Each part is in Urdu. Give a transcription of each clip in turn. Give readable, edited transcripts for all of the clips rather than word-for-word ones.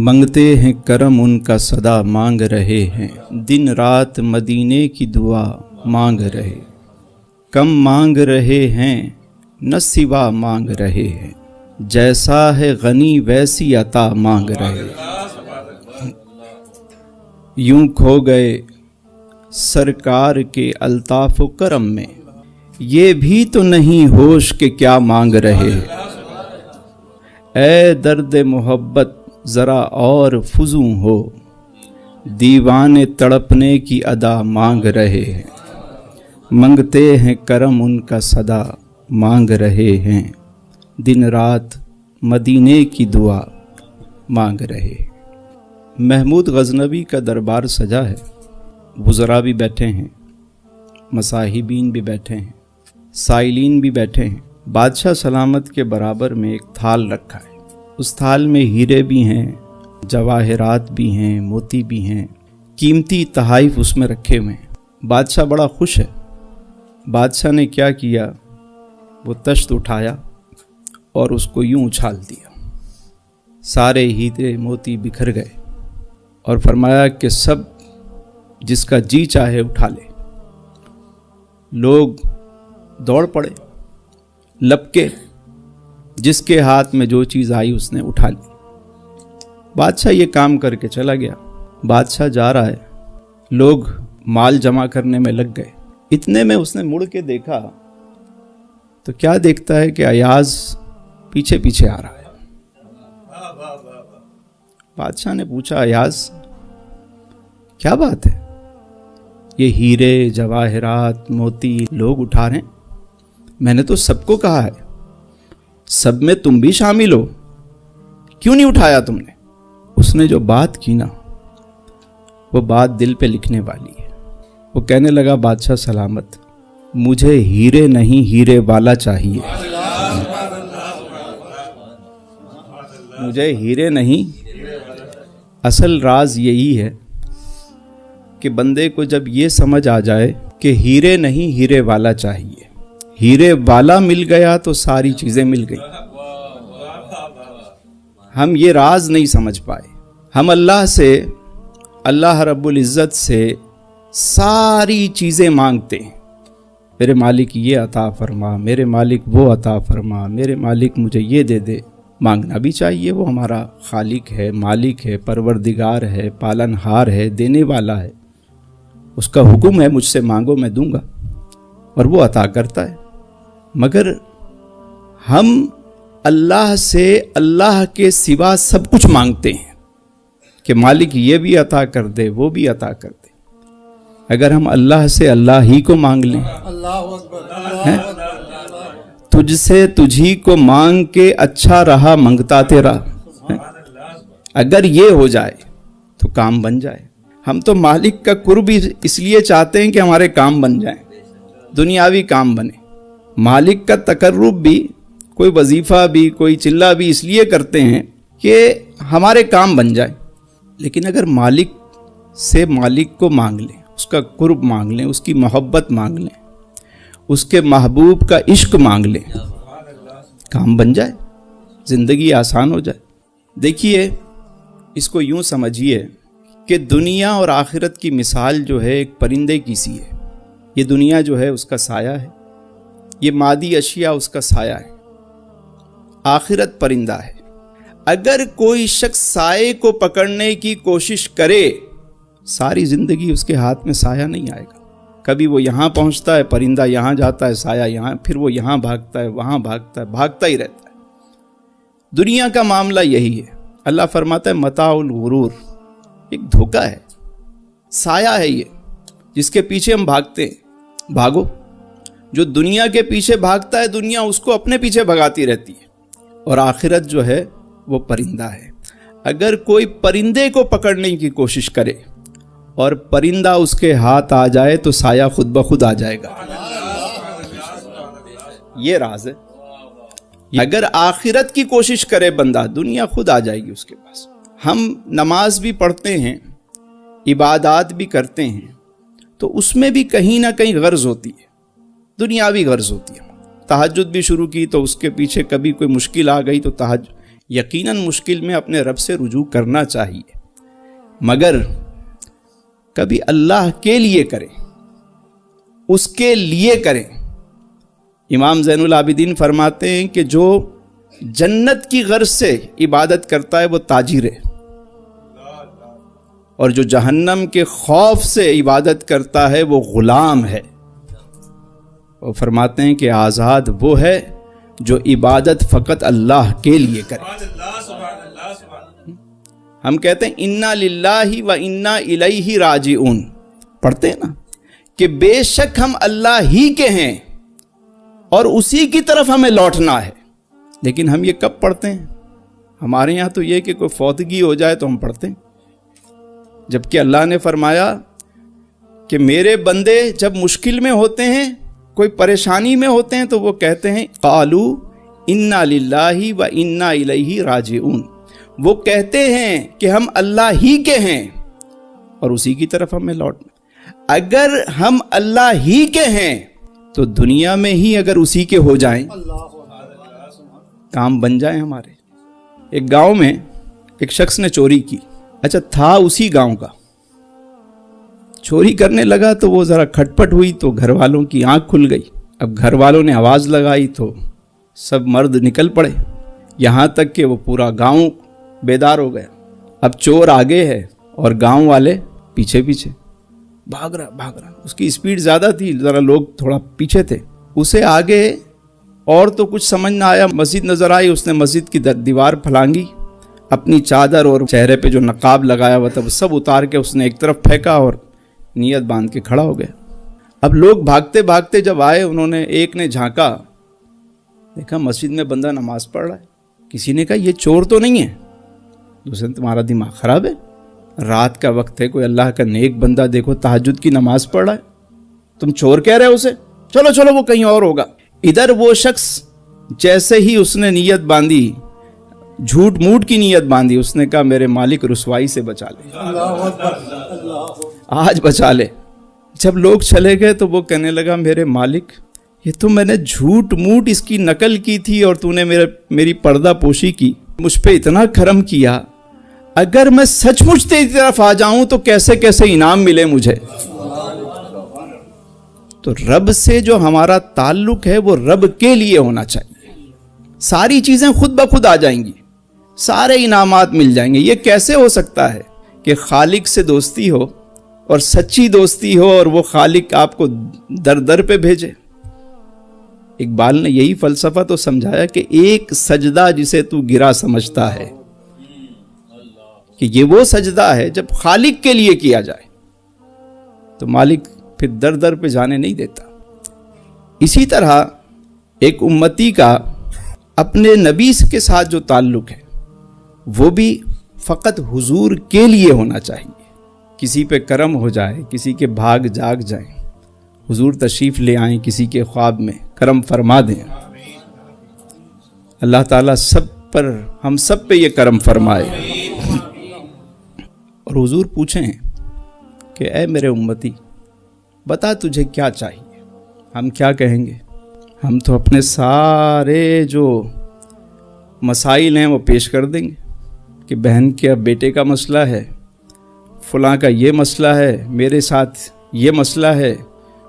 منگتے ہیں کرم ان کا صدا مانگ رہے ہیں، دن رات مدینے کی دعا مانگ رہے، کم مانگ رہے ہیں نہ سوا مانگ رہے ہیں، جیسا ہے غنی ویسی عطا مانگ رہے، یوں کھو گئے سرکار کے الطاف و کرم میں، یہ بھی تو نہیں ہوش کہ کیا مانگ رہے، اے درد محبت ذرا اور فزوں ہو، دیوانے تڑپنے کی ادا مانگ رہے ہیں، منگتے ہیں کرم ان کا صدا مانگ رہے ہیں، دن رات مدینے کی دعا مانگ رہے۔ محمود غزنوی کا دربار سجا ہے، وزراء بھی بیٹھے ہیں، مصاحبین بھی بیٹھے ہیں، سائلین بھی بیٹھے ہیں۔ بادشاہ سلامت کے برابر میں ایک تھال رکھا ہے، اس تھال میں ہیرے بھی ہیں، جواہرات بھی ہیں، موتی بھی ہیں، قیمتی تحائف اس میں رکھے ہوئے ہیں۔ بادشاہ بڑا خوش ہے۔ بادشاہ نے کیا کیا، وہ تشت اٹھایا اور اس کو یوں اچھال دیا، سارے ہیرے موتی بکھر گئے، اور فرمایا کہ سب جس کا جی چاہے اٹھا لے۔ لوگ دوڑ پڑے، لپکے، جس کے ہاتھ میں جو چیز آئی اس نے اٹھا لی۔ بادشاہ یہ کام کر کے چلا گیا۔ بادشاہ جا رہا ہے، لوگ مال جمع کرنے میں لگ گئے۔ اتنے میں اس نے مڑ کے دیکھا تو کیا دیکھتا ہے کہ ایاز پیچھے پیچھے آ رہا ہے۔ بادشاہ نے پوچھا، ایاز کیا بات ہے؟ یہ ہیرے جواہرات موتی لوگ اٹھا رہے ہیں، میں نے تو سب کو کہا ہے، سب میں تم بھی شامل ہو، کیوں نہیں اٹھایا تم نے؟ اس نے جو بات کی نا، وہ بات دل پہ لکھنے والی ہے۔ وہ کہنے لگا، بادشاہ سلامت، مجھے ہیرے نہیں ہیرے والا چاہیے، مجھے ہیرے نہیں۔ اصل راز یہی ہے کہ بندے کو جب یہ سمجھ آ جائے کہ ہیرے نہیں ہیرے والا چاہیے، ہیرے والا مل گیا تو ساری چیزیں مل گئی۔ ہم یہ راز نہیں سمجھ پائے۔ ہم اللہ سے، اللہ رب العزت سے ساری چیزیں مانگتے ہیں، میرے مالک یہ عطا فرما، میرے مالک وہ عطا فرما، میرے مالک مجھے یہ دے دے۔ مانگنا بھی چاہیے، وہ ہمارا خالق ہے، مالک ہے، پروردگار ہے، پالن ہار ہے، دینے والا ہے، اس کا حکم ہے مجھ سے مانگو میں دوں گا، اور وہ عطا کرتا ہے۔ مگر ہم اللہ سے اللہ کے سوا سب کچھ مانگتے ہیں کہ مالک یہ بھی عطا کر دے، وہ بھی عطا کر دے۔ اگر ہم اللہ سے اللہ ہی کو مانگ لیں، تجھ سے تجھی کو مانگ کے اچھا رہا منگتا تیرا، اگر یہ ہو جائے تو کام بن جائے۔ ہم تو مالک کا قرب اس لیے چاہتے ہیں کہ ہمارے کام بن جائیں، دنیاوی کام بنے۔ مالک کا تقرب بھی، کوئی وظیفہ بھی، کوئی چلہ بھی اس لیے کرتے ہیں کہ ہمارے کام بن جائیں۔ لیکن اگر مالک سے مالک کو مانگ لیں، اس کا قرب مانگ لیں، اس کی محبت مانگ لیں، اس کے محبوب کا عشق مانگ لیں، کام بن جائے، زندگی آسان ہو جائے۔ دیکھیے، اس کو یوں سمجھیے کہ دنیا اور آخرت کی مثال جو ہے ایک پرندے کی سی ہے۔ یہ دنیا جو ہے اس کا سایہ ہے، یہ مادی اشیاء اس کا سایہ ہے، آخرت پرندہ ہے۔ اگر کوئی شخص سائے کو پکڑنے کی کوشش کرے، ساری زندگی اس کے ہاتھ میں سایہ نہیں آئے گا۔ کبھی وہ یہاں پہنچتا ہے، پرندہ یہاں جاتا ہے، سایہ یہاں، پھر وہ یہاں بھاگتا ہے، وہاں بھاگتا ہے، بھاگتا ہی رہتا ہے۔ دنیا کا معاملہ یہی ہے۔ اللہ فرماتا ہے متاع الغرور، ایک دھوکہ ہے، سایہ ہے یہ، جس کے پیچھے ہم بھاگتے ہیں۔ بھاگو، جو دنیا کے پیچھے بھاگتا ہے، دنیا اس کو اپنے پیچھے بھگاتی رہتی ہے، اور آخرت جو ہے وہ پرندہ ہے۔ اگر کوئی پرندے کو پکڑنے کی کوشش کرے اور پرندہ اس کے ہاتھ آ جائے تو سایہ خود بخود آ جائے گا۔ یہ راز ہے۔ اگر آخرت کی کوشش کرے بندہ، دنیا خود آ جائے گی اس کے پاس۔ ہم نماز بھی پڑھتے ہیں، عبادات بھی کرتے ہیں، تو اس میں بھی کہیں نہ کہیں غرض ہوتی ہے، دنیاوی غرض ہوتی ہے۔ تہجد بھی شروع کی تو اس کے پیچھے کبھی کوئی مشکل آ گئی تو یقیناً مشکل میں اپنے رب سے رجوع کرنا چاہیے، مگر کبھی اللہ کے لیے کریں، اس کے لیے کریں۔ امام زین العابدین فرماتے ہیں کہ جو جنت کی غرض سے عبادت کرتا ہے وہ تاجر ہے، اور جو جہنم کے خوف سے عبادت کرتا ہے وہ غلام ہے۔ وہ فرماتے ہیں کہ آزاد وہ ہے جو عبادت فقط اللہ کے لیے کرے۔ ہم کہتے ہیں انا للہ و انا الیہ راجعون، پڑھتے ہیں نا کہ بے شک ہم اللہ ہی کے ہیں اور اسی کی طرف ہمیں لوٹنا ہے، لیکن ہم یہ کب پڑھتے ہیں؟ ہمارے یہاں تو یہ کہ کوئی فوتگی ہو جائے تو ہم پڑھتے ہیں، جبکہ اللہ نے فرمایا کہ میرے بندے جب مشکل میں ہوتے ہیں، کوئی پریشانی میں ہوتے ہیں، تو وہ کہتے ہیں قالو انا للہ و انا الیہ راجعون، وہ کہتے ہیں کہ ہم اللہ ہی کے ہیں اور اسی کی طرف ہمیں لوٹنا۔ اگر ہم اللہ ہی کے ہیں تو دنیا میں ہی اگر اسی کے ہو جائیں، کام بن جائیں ہمارے۔ ایک گاؤں میں ایک شخص نے چوری کی، اچھا تھا اسی گاؤں کا، چوری کرنے لگا تو وہ ذرا کھٹپٹ ہوئی تو گھر والوں کی آنکھ کھل گئی۔ اب گھر والوں نے آواز لگائی تو سب مرد نکل پڑے، یہاں تک کہ وہ پورا گاؤں بیدار ہو گیا۔ اب چور آگے ہے اور گاؤں والے پیچھے پیچھے، بھاگ رہا۔ اس کی اسپیڈ زیادہ تھی، ذرا لوگ تھوڑا پیچھے تھے۔ اسے آگے اور تو کچھ سمجھ نہ آیا، مسجد نظر آئی، اس نے مسجد کی دیوار پھلانگی، اپنی چادر اور چہرے پہ جو نقاب لگایا ہوا تھا وہ سب اتار کے اس نے ایک طرف پھینکا اور نیت باندھ کے کھڑا ہو گیا۔ اب لوگ بھاگتے بھاگتے جب آئے، انہوں نے ایک نے جھانکا، دیکھا مسجد میں بندہ نماز پڑھ رہا ہے۔ کسی نے کہا یہ چور تو نہیں ہے؟ دوسرے نے تمہارا دماغ خراب ہے، رات کا وقت ہے، کوئی اللہ کا نیک بندہ دیکھو تہجد کی نماز پڑھ رہا ہے، تم چور کہہ رہے ہو اسے؟ چلو وہ کہیں اور ہوگا۔ ادھر وہ شخص جیسے ہی اس نے نیت باندھی، جھوٹ موٹ کی نیت باندھی، اس نے کہا میرے مالک رسوائی سے بچا لے، آج بچا لے۔ جب لوگ چلے گئے تو وہ کہنے لگا میرے مالک یہ تو میں نے جھوٹ موٹ اس کی نقل کی تھی اور تو نے میری پردہ پوشی کی، مجھ پہ اتنا کرم کیا، اگر میں سچ مچ تیری طرف آ جاؤں تو کیسے کیسے انعام ملے مجھے۔ تو رب سے جو ہمارا تعلق ہے وہ رب کے لیے ہونا چاہیے، ساری چیزیں خود بخود آ جائیں گی، سارے انعامات مل جائیں گے۔ یہ کیسے ہو سکتا ہے کہ خالق سے دوستی ہو اور سچی دوستی ہو اور وہ خالق آپ کو در در پہ بھیجے؟ اقبال نے یہی فلسفہ تو سمجھایا کہ ایک سجدہ جسے تو گرا سمجھتا ہے، کہ یہ وہ سجدہ ہے جب خالق کے لیے کیا جائے تو مالک پھر در در پہ جانے نہیں دیتا۔ اسی طرح ایک امتی کا اپنے نبی کے ساتھ جو تعلق ہے وہ بھی فقط حضور کے لیے ہونا چاہیے۔ کسی پہ کرم ہو جائے، کسی کے بھاگ جاگ جائیں، حضور تشریف لے آئیں کسی کے خواب میں، کرم فرما دیں۔ اللہ تعالیٰ ہم سب پہ یہ کرم فرمائے۔ اور حضور پوچھیں کہ اے میرے امتی بتا تجھے کیا چاہیے، ہم کیا کہیں گے؟ ہم تو اپنے سارے جو مسائل ہیں وہ پیش کر دیں گے کہ بہن کے بیٹے کا مسئلہ ہے، فلاں کا یہ مسئلہ ہے، میرے ساتھ یہ مسئلہ ہے،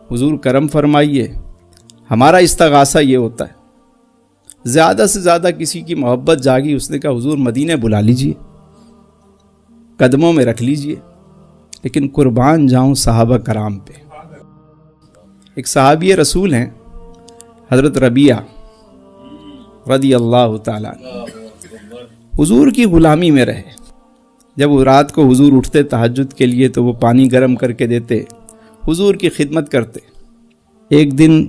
حضور کرم فرمائیے۔ ہمارا استغاثہ یہ ہوتا ہے، زیادہ سے زیادہ کسی کی محبت جاگی، اس نے کہا حضور مدینے بلا لیجئے، قدموں میں رکھ لیجئے۔ لیکن قربان جاؤں صحابہ کرام پہ۔ ایک صحابی رسول ہیں حضرت ربیعہ رضی اللہ تعالیٰ عنہ، حضور کی غلامی میں رہے۔ جب وہ رات کو حضور اٹھتے تہجد کے لیے تو وہ پانی گرم کر کے دیتے، حضور کی خدمت کرتے۔ ایک دن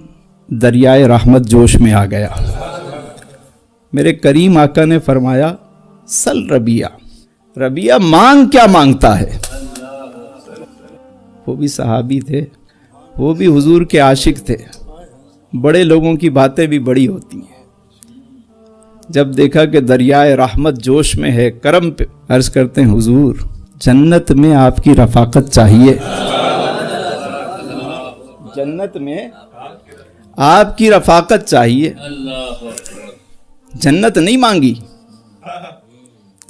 دریائے رحمت جوش میں آ گیا، میرے کریم آقا نے فرمایا سل ربیعہ، ربیعہ مانگ کیا مانگتا ہے؟ وہ بھی صحابی تھے، وہ بھی حضور کے عاشق تھے، بڑے لوگوں کی باتیں بھی بڑی ہوتی ہیں۔ جب دیکھا کہ دریائے رحمت جوش میں ہے، کرم پہ عرض کرتے ہیں حضور جنت میں آپ کی رفاقت چاہیے، جنت میں آپ کی رفاقت چاہیے۔ جنت نہیں مانگی،